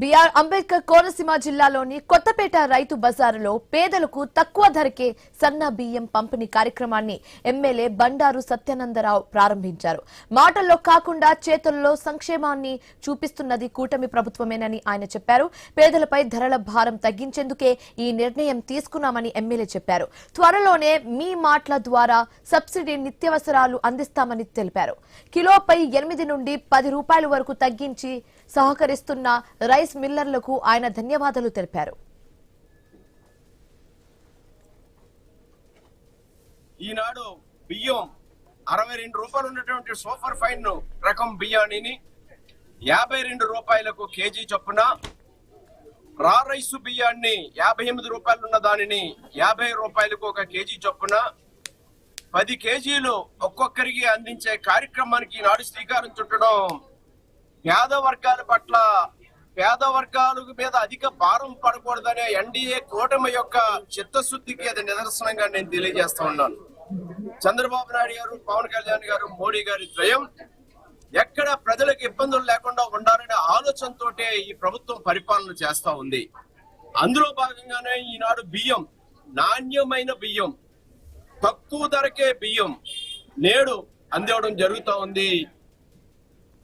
BR Ambedkar Konaseema జిల్లాలోని కొత్తపేట రైతు బజారులో పేదలకు తక్కువ ధరకే సన్న బియ్యం పంపిణీ కార్యక్రమాన్ని ఎమ్మెల్యే బండారు సత్యానందరావు ప్రారంభించారు. మాటల్లో కాకుండా చేతుల్లో సంక్షేమాన్ని చూపిస్తున్నది కూటమి ప్రభుత్వమేనని ఆయన చెప్పారు. పేదలపై ధరల భారం తగ్గించేందుకే ఈ నిర్ణయం తీసుకున్నామని ఎమ్మెల్యే చెప్పారు. త్వరలోనే మీ మాటల ద్వారా సబ్సిడీ నిత్యావసరాలు అందిస్తామని తెలిపారు. కిలోపై 8 నుండి 10 రూపాయల వరకు తగ్గించి సహకరిస్తున్న రైస్ మిల్లర్లకు ఆయన ధన్యవాదాలు తెలిపారు. ఈనాడు బియ్యం 62 రూపాయలు ఉన్నటువంటి సూపర్ ఫైన్ రకం బియ్యాన్ని 52 రూపాయలకు కేజీ చొప్పున, రా రైసు బియ్యాన్ని 58 రూపాయలు ఉన్న దానిని 50 రూపాయలకు ఒక కేజీ చొప్పున 10 కేజీలు ఒక్కొక్కరికి అందించే కార్యక్రమానికి ఈనాడు శ్రీకారం చుట్టడం పేద వర్గాల పట్ల, పేద వర్గాల మీద అధిక భారం పడకూడదనే ఎన్డీఏ కూటమి యొక్క చిత్తశుద్ధికి అది నిదర్శనంగా నేను తెలియజేస్తా ఉన్నాను. చంద్రబాబు నాయుడు గారు, పవన్ కళ్యాణ్ గారు, మోడీ గారి ద్వయం ఎక్కడ ప్రజలకు ఇబ్బందులు లేకుండా ఉండాలనే ఆలోచనతో ఈ ప్రభుత్వం పరిపాలన చేస్తా ఉంది. అందులో భాగంగానే ఈనాడు బియ్యం, నాణ్యమైన బియ్యం, తక్కువ ధరకే బియ్యం నేడు అందివ్వడం జరుగుతూ ఉంది.